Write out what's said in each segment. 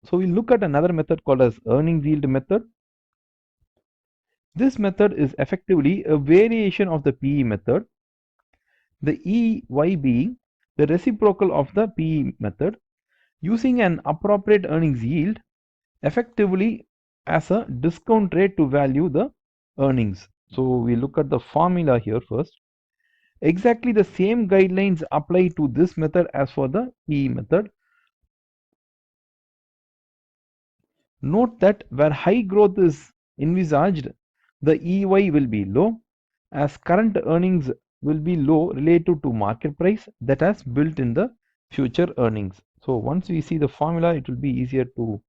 So we look at another method called as earnings yield method. This method is effectively a variation of the PE method, the EY being the reciprocal of the PE method, using an appropriate earnings yield effectively as a discount rate to value the earnings. So we look at the formula here first. Exactly the same guidelines apply to this method as for the PE method. Note that where high growth is envisaged, the EY will be low, as current earnings will be low relative to market price that has built in the future earnings. So once we see the formula, it will be easier to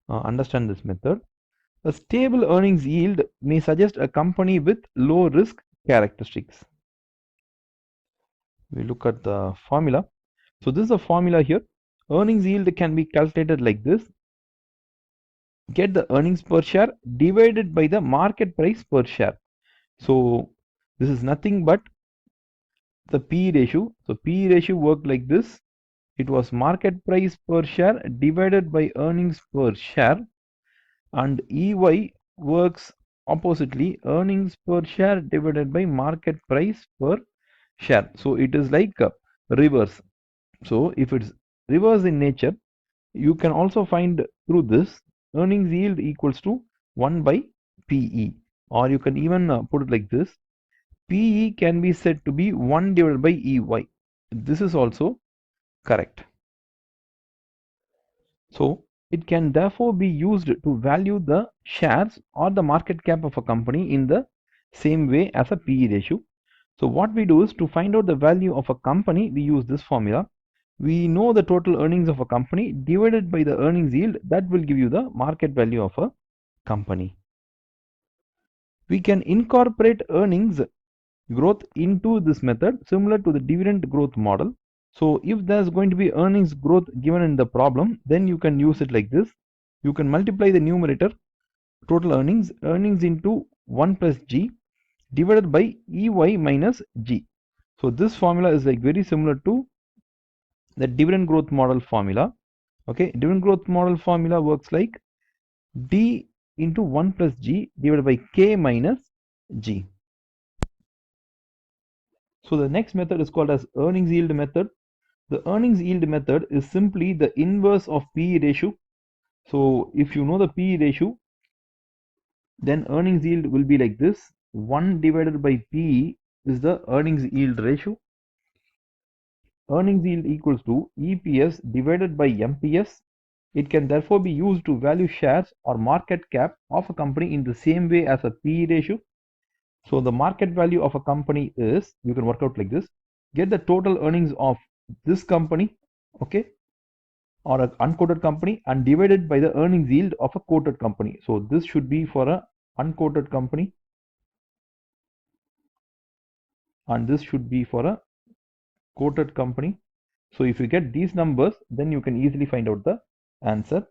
understand this method. A stable earnings yield may suggest a company with low risk characteristics. We look at the formula. So this is a formula here. Earnings yield can be calculated like this. Get the earnings per share divided by the market price per share. So this is nothing but the P ratio. So P ratio worked like this. It was market price per share divided by earnings per share, and EY works oppositely, earnings per share divided by market price per share. So it is like a reverse. So if it's reverse in nature, you can also find through this earnings yield equals to 1 by PE, or you can even put it like this: PE can be said to be 1 divided by EY. This is also correct. So it can therefore be used to value the shares or the market cap of a company in the same way as a PE ratio. So what we do is, to find out the value of a company, we use this formula. We know the total earnings of a company divided by the earnings yield, that will give you the market value of a company. We can incorporate earnings growth into this method similar to the dividend growth model. So if there's going to be earnings growth given in the problem, then you can use it like this. You can multiply the numerator, total earnings into 1 plus G divided by EY minus G. So this formula is like very similar to the dividend growth model formula. Okay, dividend growth model formula works like D into 1 plus G divided by K minus G. So the next method is called as earnings yield method. The earnings yield method is simply the inverse of PE ratio. So if you know the PE ratio, then earnings yield will be like this: 1 divided by PE is the earnings yield ratio. Earnings yield equals to EPS divided by MPS. It can therefore be used to value shares or market cap of a company in the same way as a PE ratio. So the market value of a company is, you can work out like this: get the total earnings of this company, okay, or an unquoted company, and divided by the earnings yield of a quoted company. So this should be for a unquoted company, and this should be for a quoted company. So if you get these numbers, then you can easily find out the answer.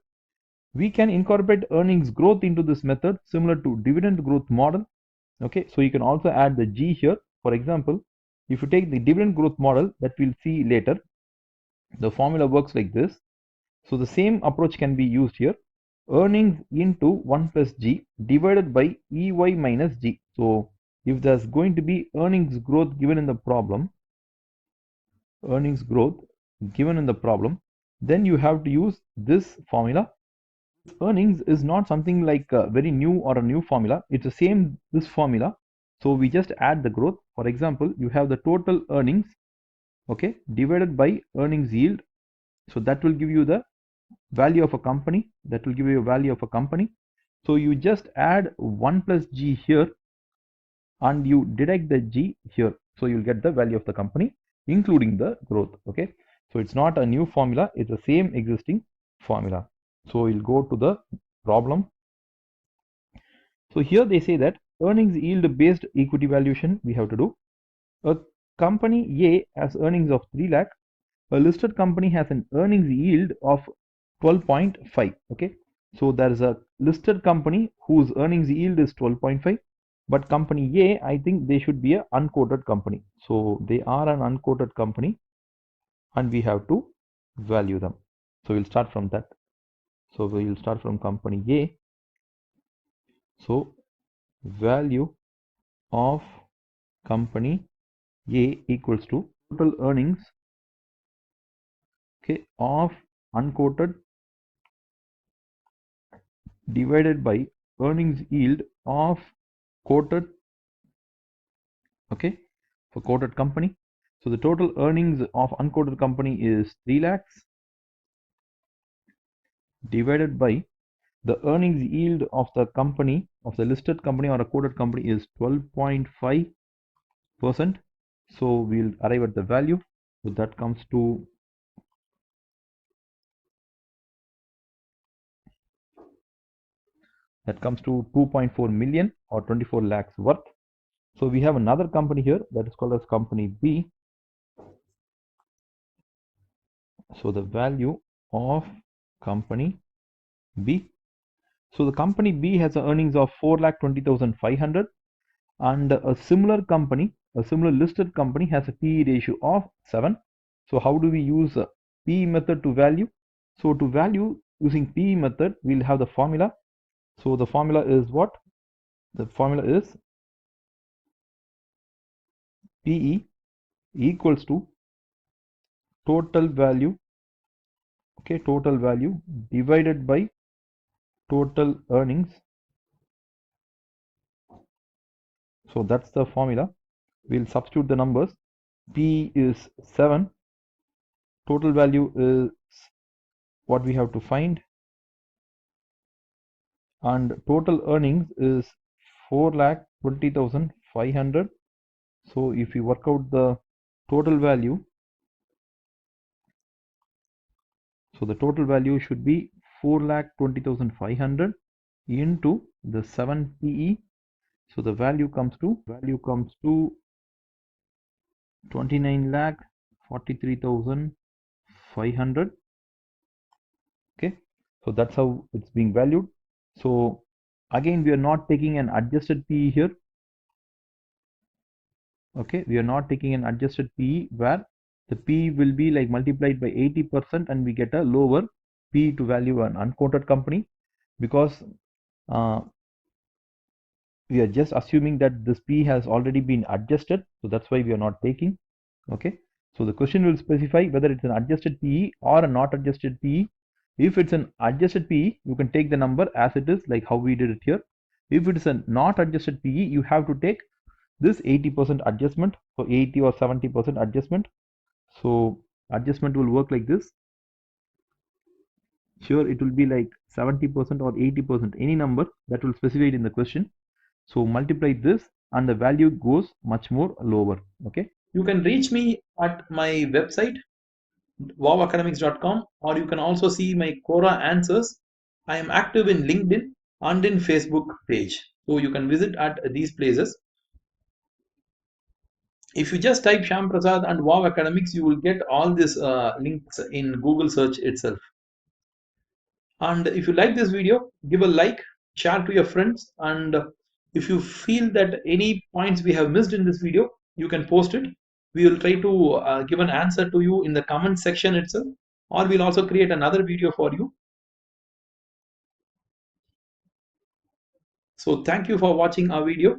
We can incorporate earnings growth into this method similar to dividend growth model. Okay, so you can also add the G here. For example, if you take the dividend growth model that we'll see later, the formula works like this. So the same approach can be used here. Earnings into 1 plus G divided by EY minus G. So if there's going to be earnings growth given in the problem, then you have to use this formula. Earnings is not something like a very new or a new formula. It's the same, this formula. So we just add the growth. For example, you have the total earnings, okay, divided by earnings yield. So that will give you the value of a company. So you just add 1 plus G here and you deduct the G here. So you'll get the value of the company, including the growth. Okay. So it's not a new formula. It's the same existing formula. So we'll go to the problem. So here they say that earnings yield based equity valuation we have to do. A company A has earnings of 3 lakh. A listed company has an earnings yield of 12.5. Okay. So there is a listed company whose earnings yield is 12.5. But company A, I think they should be an unquoted company. So they are an unquoted company and we have to value them. So we'll start from that. So we will start from company A. So value of company A equals to total earnings, okay, of unquoted divided by earnings yield of quoted, okay, for quoted company. So the total earnings of unquoted company is 3 lakhs divided by the earnings yield of the company, of the listed company or a quoted company, is 12.5%. So we'll arrive at the value. So that comes to 2.4 million or 24 lakhs worth. So we have another company here that is called as company B. So the value of company B. So the company B has a earnings of 4,20,500, and a similar company, a similar listed company, has a PE ratio of 7. So how do we use a PE method to value? So to value using PE method, we'll have the formula. So the formula is what? The formula is PE equals to total value, okay, total value divided by total earnings. So that's the formula. We'll substitute the numbers. P is 7, total value is what we have to find, and total earnings is 4,20,500. So if we work out the total value, so the total value should be 4,20,500 into the 7 PE. So the value comes to 29,43,500. Okay, so that's how it's being valued. So again, we are not taking an adjusted PE here. Okay, we are not taking an adjusted PE where the PE will be like multiplied by 80% and we get a lower PE to value an unquoted company, because we are just assuming that this P has already been adjusted. So that's why we are not taking. Okay, so the question will specify whether it's an adjusted PE or a not adjusted PE. If it's an adjusted PE, you can take the number as it is, like how we did it here. If it is a not adjusted PE, you have to take this 80% adjustment, so 80 or 70% adjustment. So adjustment will work like this. Sure, it will be like 70% or 80%, any number that will specify it in the question. So multiply this and the value goes much more lower. Okay, You can reach me at my website wowacademics.com, or you can also see my Quora answers. I am active in LinkedIn and in Facebook page, so you can visit at these places. If you just type Shyam Prasad and Wow Academics, you will get all these links in Google search itself. And if you like this video, give a like, share to your friends, and if you feel that any points we have missed in this video, you can post it. We will try to give an answer to you in the comment section itself, or we'll also create another video for you. So thank you for watching our video.